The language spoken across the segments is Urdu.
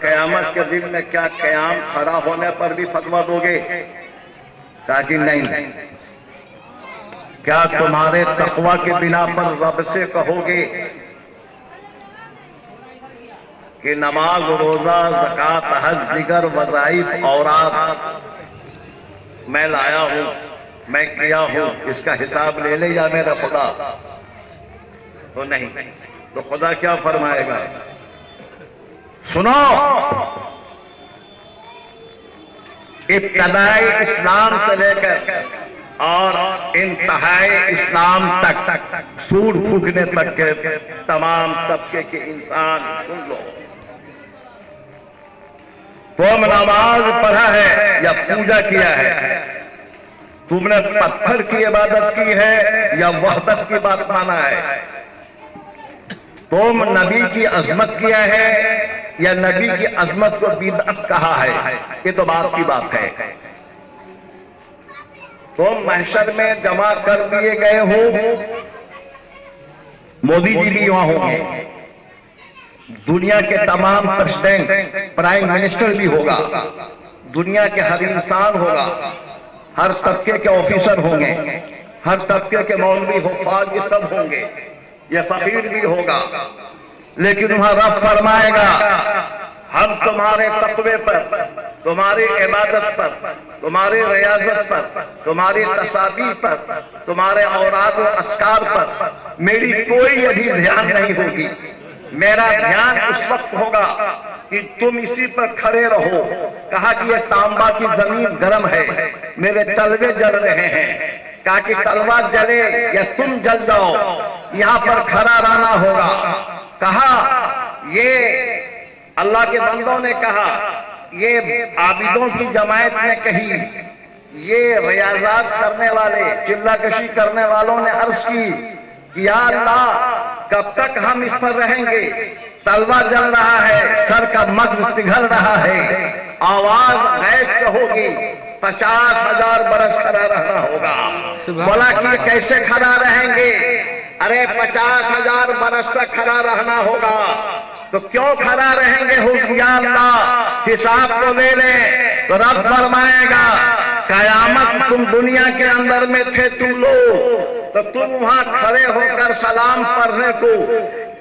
قیامت کے دن میں کیا قیام کھڑا ہونے پر بھی فتویٰ دو گے؟ کہا کہ نہیں۔ کیا تمہارے تقوی کے بنا پر رب سے کہو گے کہ نماز روزہ زکوٰۃ حج دیگر وظائف اوراد میں لایا ہوں، میں کیا ہوں، اس کا حساب لے لے یا میرا خدا؟ تو نہیں۔ تو خدا کیا فرمائے گا؟ سنو، ابتدائی اسلام سے لے کر اور انتہائی اسلام تک سود پھونکنے تک کے تمام طبقے کے انسان سن لو، تم نماز پڑھا ہے یا پوجا کیا ہے؟ تم نے پتھر کی عبادت کی ہے یا وحدت کی بات مانا ہے؟ تم نبی کی عظمت کیا ہے یا نبی کی عظمت کو بدعت کہا ہے؟ یہ تو بات کی بات ہے۔ تم محشر میں جمع کر دیے گئے ہو، مودی جی بھی وہاں ہوں گے، دنیا کے تمام پریزیڈنٹ پرائم منسٹر بھی ہوگا، دنیا کے ہر انسان ہوگا، ہر طبقے کے آفیسر ہوں گے، ہر طبقے کے مولوی حفاظ یہ سب ہوں گے، یہ فقیر بھی ہوگا، لیکن وہاں رب فرمائے گا ہم تمہارے تقوی پر، تمہاری عبادت پر، تمہاری ریاضت پر، تمہاری تسابیح پر، تمہارے اوراد و اذکار پر میری کوئی ابھی دھیان نہیں ہوگی۔ میرا دھیان اس وقت ہوگا کہ تم اسی پر کھڑے رہو۔ کہا کہ یہ تانبا کی زمین گرم ہے، میرے تلوے جل رہے ہیں۔ کہا کہ تلوہ جلے یا تم جل جاؤ، یہاں پر کھڑا رہنا ہوگا۔ کہا یہ اللہ کے بندوں نے کہا، یہ عابدوں کی جماعت نے کہی، یہ ریاضات کرنے والے، چلہ کشی کرنے والوں نے عرض کی کہ یا اللہ کب تک ہم اس پر رہیں گے؟ تلوہ جل رہا ہے، سر کا مغز پگھل رہا ہے، آواز غیب سے ہوگی، 50,000 برس کھڑا رہنا ہوگا۔ بولا کہ یہ کیسے کھڑا رہیں گے؟ ارے 50,000 برس تک کھڑا رہنا ہوگا تو کیوں کھڑا رہیں گے؟ یا اللہ حساب کو لے لیں۔ تو رب فرمائے گا قیامت تم دنیا کے اندر میں تھے تم لوگ، تو تم وہاں کھڑے ہو کر سلام پڑھنے کو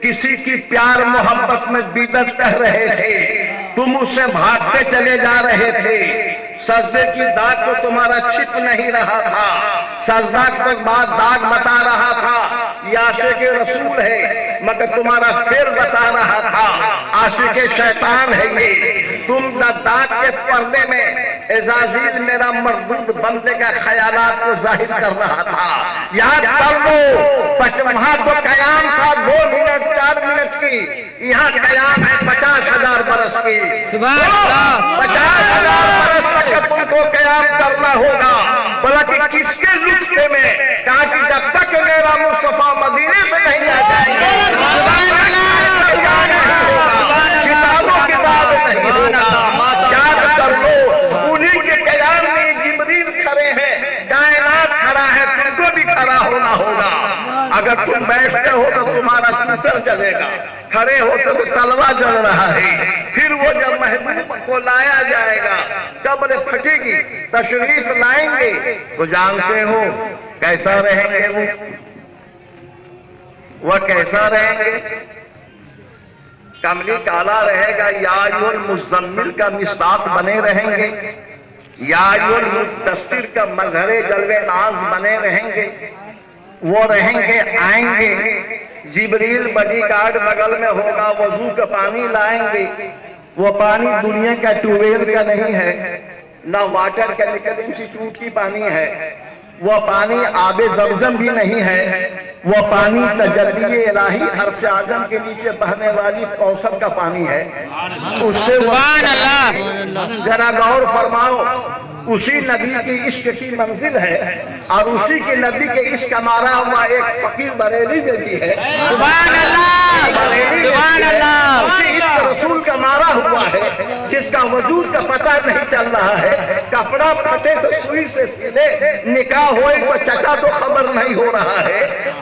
کسی کی پیار محبت میں بدعت کہہ رہے تھے، تم اس سے بھاگتے چلے جا رہے تھے۔ سجدے کی داغ کو تمہارا چھپ نہیں رہا تھا، سجدہ کے بعد داغ بتا رہا تھا یہ عاشق رسول ہے، مگر تمہارا فعل بتا رہا تھا عاشق شیطان ہے یہ۔ تم داغ کے پردے میں عزازیل میرا مردود بندے کا خیالات کو ظاہر کر رہا تھا۔ یاد کر لو، وہاں تو قیام تھا 2 منٹ 4 منٹ کی، یہاں قیام ہے 50,000 برس کی۔ 50,000 برس تک تم کو قیام کرنا ہوگا۔ بولا کہ کس کے لطفے میں؟ کہا کہ جب تک میرا مصطفیٰ مدینے سے نہیں آ جائیں گے کتابوں کی بات نہیں ہوگا۔ یاد کر لو، انہی کے قیام میں جبریل کھڑے ہیں، کائنات کھڑا ہے، تم کو بھی کھڑا ہونا ہوگا۔ اگر تم بیٹھتے ہو تو تمہارا چتر جلے گا، کھڑے ہو تو تلوہ جل رہا ہے۔ پھر وہ جب محبوب کو لایا جائے گا، قبر پھٹے گی، تشریف لائیں گے تو جانتے ہو کیسا رہیں گے وہ کیسا رہیں گے؟ کملی کالا رہے گا، یا ایھا المزمل کا مصداق بنے رہیں گے، یا ایھا المدثر کا مظہر جلوے ناز بنے رہیں گے۔ وہ رہیں گے، آئیں گے، جبریل باڈی گارڈ بغل میں ہوگا، وضو کا پانی لائیں گے۔ وہ پانی دنیا کا ٹیوبویل کا نہیں ہے، نہ واٹر کیمیکل انسٹیٹیوٹ کی پانی ہے، وہ پانی آب زمزم بھی نہیں ہے، وہ پانی تجلی الہی عرش اعظم کے نیچے بہنے والی کوثر کا پانی ہے۔ اس سے سبحان اللہ، ذرا غور فرماؤ، اسی نبی کی عشق کی منزل ہے اور اسی کے نبی کے عشق کا مارا ہوا ایک فقیر بریلی میں بھی ہے۔ سبحان اللہ، سبحان اللہ، اسی عشق رسول کا مارا ہوا ہے جس کا وجود کا پتہ نہیں چل رہا ہے۔ کپڑا پھٹے تو سوئی سے سلے، نکاح ہوئے تو چچا تو خبر نہیں ہو رہا ہے،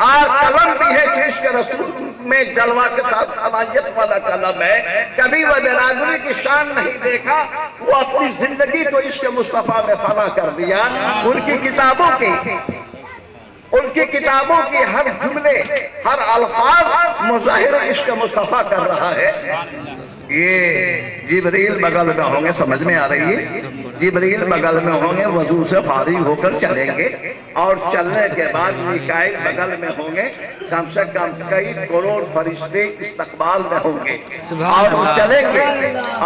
اور قلم بھی ہے کہ عشق رسول میں جلوہ کے ساتھ صلاحیت والا قلم ہے، کبھی وہ برادری کی شان نہیں دیکھا، وہ اپنی زندگی کو عشق مصطفیٰ میں فنا کر دیا۔ ان کی کتابوں کی ہر جملے، ہر الفاظ مظاہر عشق مصطفیٰ کر رہا ہے۔ یہ جبریل بغل میں ہوں گے، سمجھ میں آ رہی ہے؟ جبریل بغل میں ہوں گے، وضو سے فارغ ہو کر چلیں گے، اور چلنے کے بعد میکائیل بغل میں ہوں گے، کم سے کم کئی کروڑ فرشتے استقبال میں ہوں گے، اور وہ چلیں گے،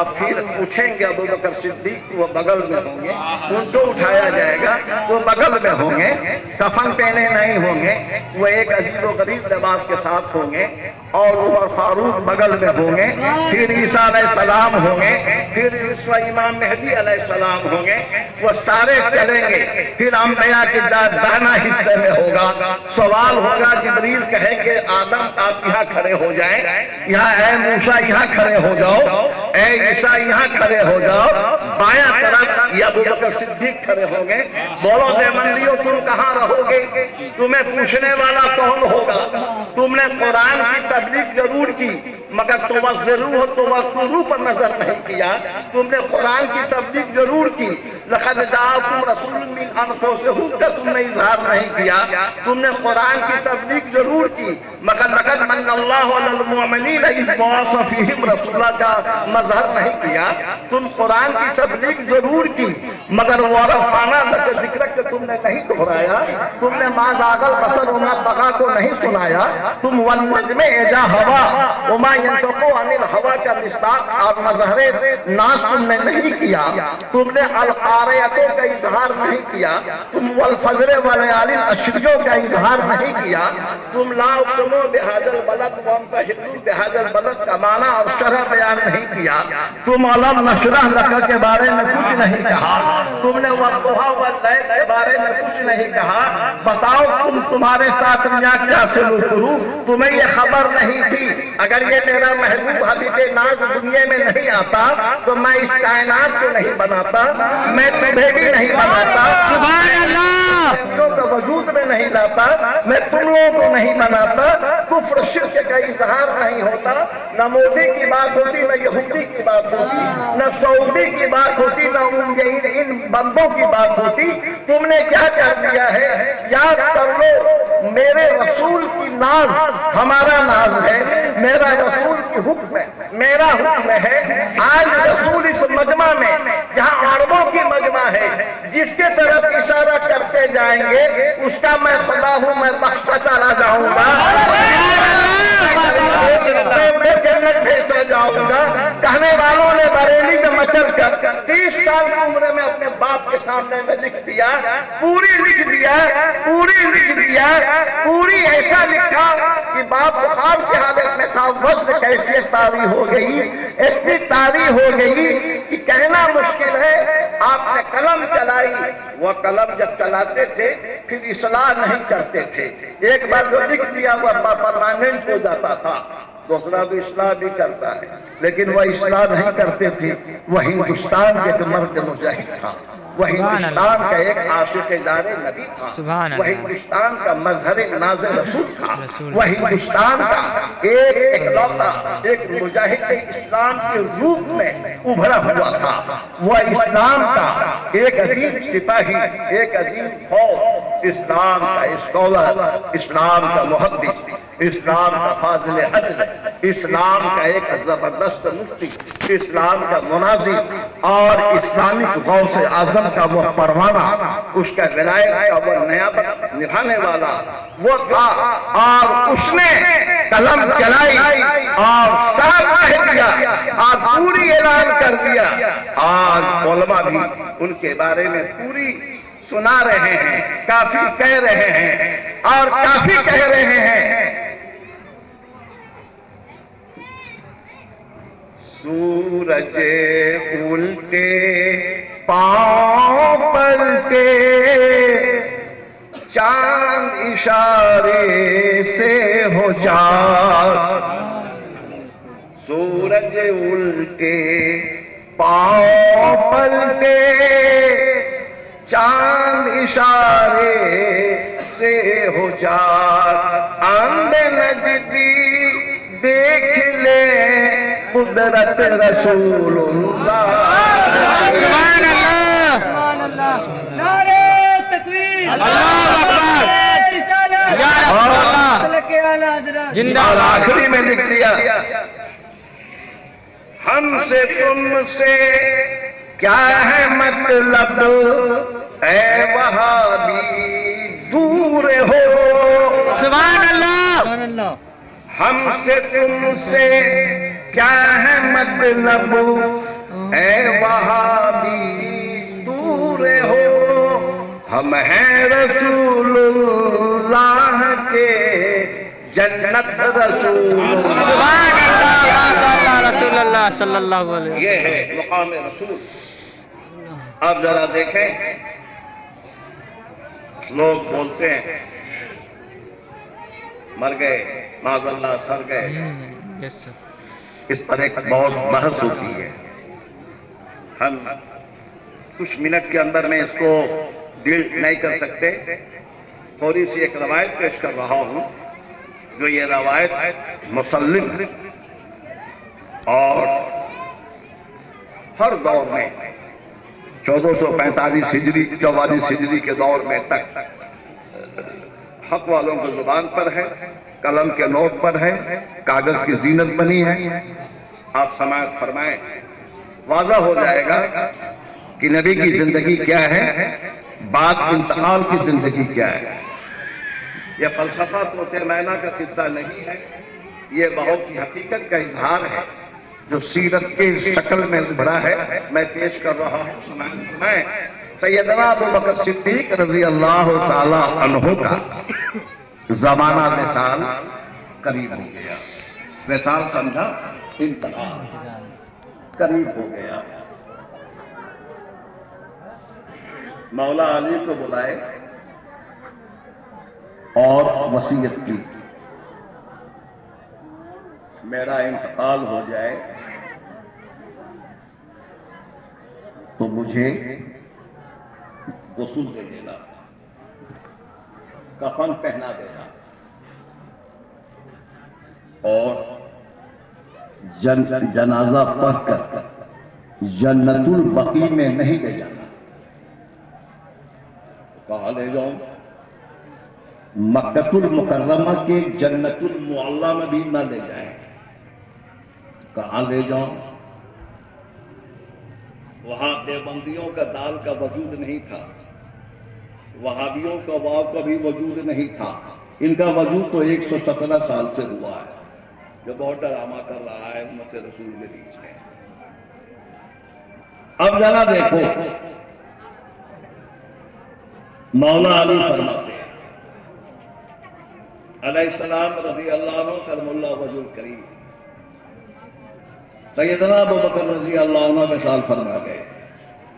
اب پھر اٹھیں گے ابو بکر صدیق، وہ بغل میں ہوں گے، ان کو اٹھایا جائے گا، وہ بغل میں ہوں گے، کفن پہنے نہیں ہوں گے، وہ ایک عجیب و غریب لباس کے ساتھ ہوں گے، اور عمر فاروق بغل میں ہوں گے، پھر عیسیٰ علیہ السلام ہوں گے، پھر امام مہدی علیہ السلام ہوں گے، وہ سارے چلیں گے، پھر انبیاء کی دانا حصے میں ہوگا، سوال ہوگا، جبریل کہیں گے آدم آپ یہاں کھڑے ہو جائیں، یہاں اے موسیٰ یہاں کھڑے ہو جاؤ، اے عیسیٰ یہاں کھڑے ہو جاؤ، بایاں طرف یا ابو بکر صدیق کھڑے ہوں گے، بولو دیوبندیوں تم کہاں رہو گے؟ تمہیں پوچھنے والا کون ہوگا؟ تم نے قرآن کی تبلیغ ضرور کی، مگر توضروہ پر نظر نہیں کیا، تم نے قرآن کی تبلیغ ضرور کی، لقد جاءکم رسول من انفسکم کا تم نے اظہار نہیں کیا، تم نے قرآن کی تبلیغ ضرور کی، مگر لقد من اللہ علی المؤمنین اذ بعث فیہم رسولا کا مظہر نہیں کیا، تم قرآن کی تبلیغ ضرور کی، مگر ورفعنا لک ذکرک تم نے نہیں دہرایا، تم نے ما زاغ البصر وما طغى کو نہیں سنایا، تم والنجم اذا ہوا وما ينطق عن الهوى کا مصداق اور مظہر ناس تم نے نہیں کیا، تم نے القاریتوں کا اظہار نہیں کیا، تم والفجر والیال عشریوں کا اظہار نہیں کیا، تم لا اقسم بہذا البلد وانت حل بہذا البلد کا معنی اور شرح بیان نہیں کیا، تم علم نشرح لک کے بارے میں کچھ نہیں کہا، تم نے والضحی واللیل کے بارے میں کچھ نہیں کہا، بتاؤ تمہارے ساتھ میں کیا سلوک کروں؟ تمہیں یہ خبر نہیں تھی، اگر یہ میرا محبوب حبیب ناز دنیا میں نہیں آتا تو میں اس کائنات کو نہیں بناتا، میں تمہیں بھی نہیں بناتا، سبحان اللہ، کا وجود میں نہیں لاتا، میں تم لوگوں کو نہیں بناتا، کفر شرک کا اظہار نہیں ہوتا، نہ مودی کی بات ہوتی، نہ یہودی کی بات ہوتی، نہ سعودی کی بات ہوتی، نہ ان بندوں کی بات ہوتی، تم نے کیا کر دیا ہے؟ یاد کر لو، میرے رسول کی ناز ہمارا ناز ہے، میرا رسول کی حکم ہے، میرا حکم ہے، آج رسول اس مجمع میں جہاں عربوں کی مجمع ہے، جس کے طرف اشارہ کرتے جائیں گے اس کا میں خدا ہوں، میں بخشتا چلا جاؤں گا، میں جنت بھیجتا جاؤں گا۔ کہنے والوں نے بریلی میں مچل کر 30 سال کی عمر میں اپنے باپ کے سامنے میں لکھ دیا، پوری لکھ دیا، پوری ایسا لکھا کہ باپ بخار کی حالت میں تھا، وزن کیفیت طاری ہو گئی، اتنی طاری ہو گئی کہ کہنا مشکل ہے۔ آپ نے قلم چلائی، وہ قلم جب چلاتے تھے پھر اصلاح نہیں کرتے تھے، ایک بار جو لکھ دیا وہ پرماننٹ ہو جاتا تھا، دوسرا بھی اصلاح بھی کرتا ہے، لیکن وہ اصلاح نہیں کرتے تھے۔ وہ ہندوستان کے ایک مرد مجاہد تھا، وہ ہندوستان کا ایک عاشق دار نبی تھا، وہ ہندوستان کا مظہر ناز رسول تھا، وہ ہندوستان کا ایک اکلوتا ایک مجاہد اسلام کے روپ میں ابھرا ہوا تھا، وہ اسلام کا ایک عظیم سپاہی، ایک عظیم فوج، اسلام کا اسکالر، اسلام کا محدث، اسلام کا فاضل عدل، اسلام کا ایک زبردست مفتی، اسلام کا مناظر اور اسلامک غوث اعظم کا وہ پروانہ، اس کا ولایت کا وہ نیابت نبھانے والا وہ تھا، اور اس نے قلم چلائی اور صاف کہہ دیا اور پوری اعلان کر دیا۔ آج علماء بھی ان کے بارے میں پوری سنا رہے ہیں، کافی کہہ رہے ہیں اور کافی کہہ رہے ہیں۔ سورج الٹے پاؤں پر کے چاند اشارے سے ہو چار، سورج الٹے پاؤں پر کے چاند اشارے سے ہو چار، اندھے نجدی دیکھ لے قدرت رسول اللہ. سبحان اللہ. سبحان اللہ. نعرہ تکبیر. اللہ اکبر. یا رسول اللہ. زندہ اور باد. آخری میں لکھ دیا ہم سے تم سے کیا ہے مطلب اے وہابی دور ہو. سبحان اللہ. سبحان اللہ. ہم سے تم سے کیا ہے مطلب اے وہابی دور ہو. ہم ہیں رسول اللہ کے جنت رسول. سبحان اللہ. ماشاء اللہ. رسول اللہ صلی اللہ علیہ وسلم. یہ ہے مقام رسول. اب ذرا دیکھیں لوگ بولتے ہیں مر گئے معاذ اللہ سر گئے. یس سر. اس پر ایک بہت بحث ہوتی ہے. ہم کچھ منٹ کے اندر میں اس کو ڈیل نہیں کر سکتے. تھوڑی سی ایک روایت پیش کر رہا ہوں جو یہ روایت مسلم اور ہر دور میں 1445 ہجری 44 ہجری کے دور میں تک حق والوں کی زبان پر ہے, قلم کے نوٹ پر ہے, کاغذ کی زینت بنی ہے. آپ سماعت فرمائیں, واضح ہو جائے گا کہ نبی کی زندگی کیا ہے, بعد انتقال کی زندگی کیا ہے. یہ فلسفہ طوط مینا کا قصہ نہیں ہے, یہ بہت کی حقیقت کا اظہار ہے جو سیرت کے شکل میں ابھرا ہے. میں پیش کر رہا ہوں, سماعت فرمائیں. سیدنا ابو بکر صدیق رضی اللہ تعالی عنہ کا زمانہ وصال قریب ہو گیا. وصال سمجھا انتقال قریب ہو گیا. مولا علی کو بلائے اور وصیت کی میرا انتقال ہو جائے تو مجھے غسل دے دینا, کفن پہنا دینا اور جنازہ پڑھ کر جنت البقیع میں نہیں لے جانا. کہاں لے جاؤں؟ مکہ المکرمہ کے جنت المعلیٰ میں بھی نہ لے جائیں. کہاں لے جاؤں؟ وہاں دیوبندیوں کا دال کا وجود نہیں تھا, وہابیوں کا واو کا بھی وجود نہیں تھا. ان کا وجود تو 117 سال سے ہوا ہے جو بہت ڈرامہ کر رہا ہے امت رسول کے بیچ میں. اب ذرا دیکھو مولا علی فرماتے ہیں علیہ السلام رضی اللہ عنہ کرم اللہ وجہ الکریم. سیدنا ابو بکر رضی اللہ عنہ وصال فرما گئے.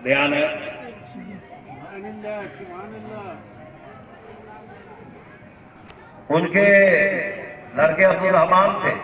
دھیان ہے, ان کے لڑکے عبد الرحمان تھے,